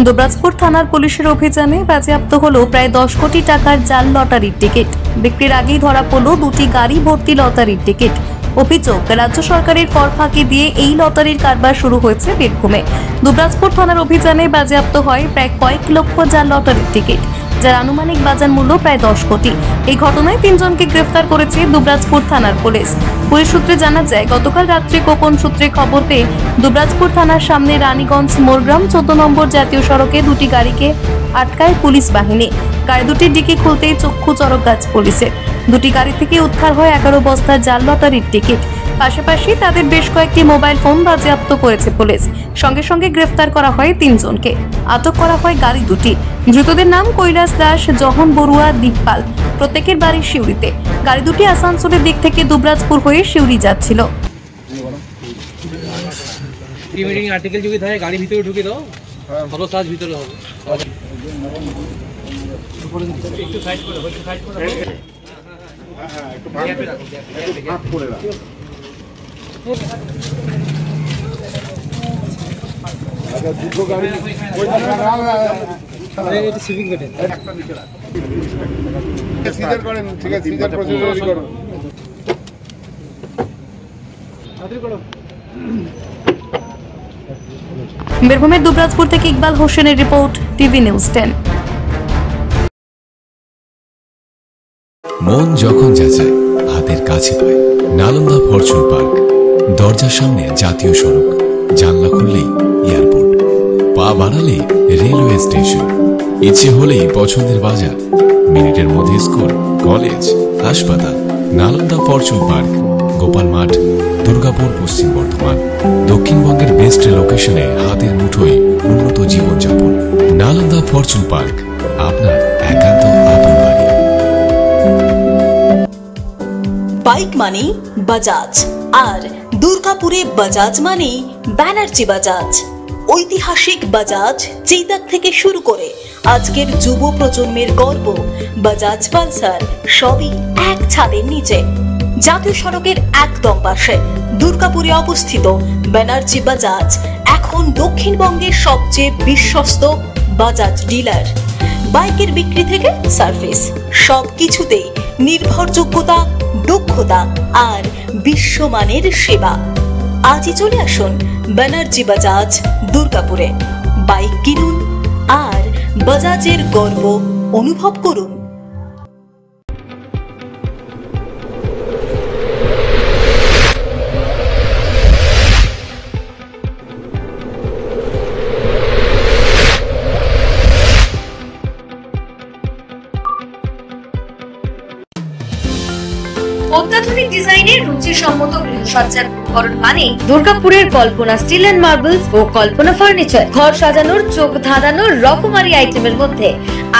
দুবরাজপুর থানার পুলিশের অভিযানে বাজেয়াপ্ত হলো প্রায় 10 কোটি টাকার জাল লটারির টিকিট। বিক্রির আগেই ধরা পড়ল দুটি গাড়ি ভর্তি লটারির টিকিট। অভিযোগ, রাজ্য সরকারের কর ফাঁকি দিয়ে এই লটারির কারবার শুরু হয়েছে বীরভূমে। দুবরাজপুর থানার অভিযানে বাজেয়াপ্ত হয় প্রায় কয়েক লক্ষ জাল লটারির টিকিট, যার আনুমানিক বাজার মূল্য প্রায় 10 কোটি। এই ঘটনায় 3 জনকে গ্রেফতার করেছে দুবরাজপুর থানার পুলিশ। পুলিশ সূত্রে জানা যায়, গতকাল রাত্রে গোপন সূত্রে খবর পেয়ে দুবরাজপুর থানার সামনে রানীগঞ্জ মোরগ্রাম 14 নম্বর জাতীয় সড়কে দুটি গাড়িকে আটকায় পুলিশ বাহিনী। গাড়ি দুটির ডিকি খুলতেই চক্ষু চড়ক গাছ পুলিশের। দুটি গাড়ি থেকে উদ্ধার হয় 11 বস্তা জাল লটারির টিকিট। পাশাপাশি তাদের বেশ কয়েকটি মোবাইল ফোন বাজেয়াপ্ত করেছে পুলিশ। সঙ্গে সঙ্গে গ্রেফতার করা হয় 3 জনকে। আটক করা হয় গাড়ি দুটি। ধৃতদের নাম কৈলাস দাস, জহন বড়ুয়া, দীপপাল। প্রত্যেকের বাড়ি সিউড়িতে। গাড়ি দুটি আসানসোলের দিক থেকে দুবরাজপুর হয়ে সিউড়ি যাচ্ছিল। মিটিং আর্টিকেল যদি থাকে গাড়ি ভিতরে ঢুকে দাও, ফটো চার্জ ভিতরে হবে। একটু সাইড করে দাও, একটু সাইড করে দাও। হ্যাঁ, একটু ভাগ করে দাও। আচ্ছা, দুটো গাড়ি ওই জায়গায় এটা সিভিক ভেটে একটা নিচে রাখ। সিজার করেন, ঠিক আছে, সিজার প্রসিডিউর করুন। আদর করো। বীরভূমের দুবরাজপুর থেকে ইকবাল হোসেনের রিপোর্ট, টিভি নিউজ 10। মন যখন যাচায় হাতের কাছে পায় নালন্দা ফরচুন পার্ক। দরজার সামনে জাতীয় সড়ক, জানলা খুললেই এয়ারপোর্ট, পা বাড়ালে রেলওয়ে স্টেশন, ইচ্ছে হলেই পছন্দের বাজার, মিনিটের মধ্যে স্কুল, কলেজ, হাসপাতাল। নালন্দা ফরচুন পার্ক, গোপাল মাঠ, দুর্গাপুর, পশ্চিম বর্ধমান। দক্ষিণবঙ্গের বেস্ট লোকেশনে হাতের মুঠোয় উন্নত জীবনযাপন। নালন্দা ফরচুন পার্ক, আপনার একান্ত আপন বাড়ি। বাইক মানেই বাজাজ, আর দুর্গাপুরে বাজাজ মানেই ব্যানার্জি বাজাজ। ঐতিহাসিক বাজাজ চেতক থেকে শুরু করে আজকের যুব প্রজন্মের গর্ব বাজাজ পালসার, সবই এক ছাদের নিচে। জাতীয় সড়কের একদম পাশে দুর্গাপুরে অবস্থিত ব্যানার্জি বাজাজ এখন দক্ষিণবঙ্গের সবচেয়ে বিশ্বস্ত বাজাজ ডিলার। বাইকের বিক্রি থেকে সার্ভিস, সবকিছুতেই নির্ভরযোগ্যতা, দক্ষতা আর বিশ্বমানের সেবা। আজই চলে আসুন ব্যানার্জি বাজাজ দুর্গাপুরে। বাইক কিনুন আর বাজাজের গর্ব অনুভব করুন। অত্যাধুনিক ডিজাইনের রুচিসম্মত গৃহসজ্জার উপকরণ মানে দুর্গাপুরের কল্পনা স্টিল এন্ড মার্বেলস ও কল্পনা ফার্নিচার। ঘর সাজানোর, চোখ ধাঁধানোর রকমারি আইটেমের মধ্যে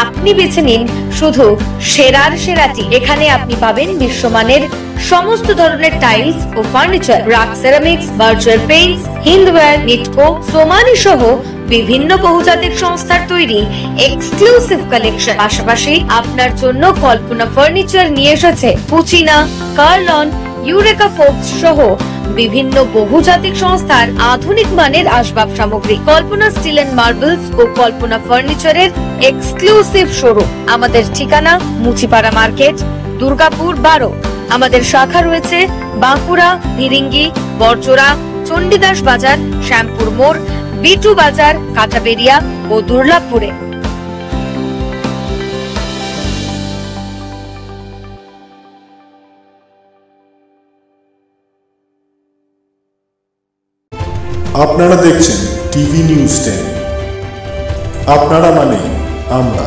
আপনি বেছে নিন শুধু সেরার সেরাটি। এখানে আপনি পাবেন বিশ্বমানের সমস্ত ধরনের টাইলস ও furniture, RAK ceramics, virtual paints, Hindware, Nitco, Somany সহ বিভিন্ন বহুজাতিক সংস্থার তৈরি এক্সক্লুসিভ কালেকশন। পাশাপাশি আপনার জন্য কল্পনা ফার্নিচার নিয়ে এসেছে পুচিনা, কার্লন, ইউরেকা ফোর্বস সহ বিভিন্ন বহুজাতিক সংস্থার আধুনিক মানের আসবাব সামগ্রী। কল্পনা স্টিল এন্ড মার্বেলস ও কল্পনা ফার্নিচারের এক্সক্লুসিভ শোরুম। আমাদের ঠিকানা মুচিপাড়া মার্কেট, দুর্গাপুর 12। আমাদের শাখা রয়েছে বাঁকুড়া, ভিরিঙ্গি, বড়জোড়া, চণ্ডীদাস বাজার, শ্যামপুর মোড়, বিটু বাজার, কাটাবেরিয়া ও দুর্লাভপুরে। আপনারা দেখছেন টিভি নিউজ 10। আপনারা মানে আমরা।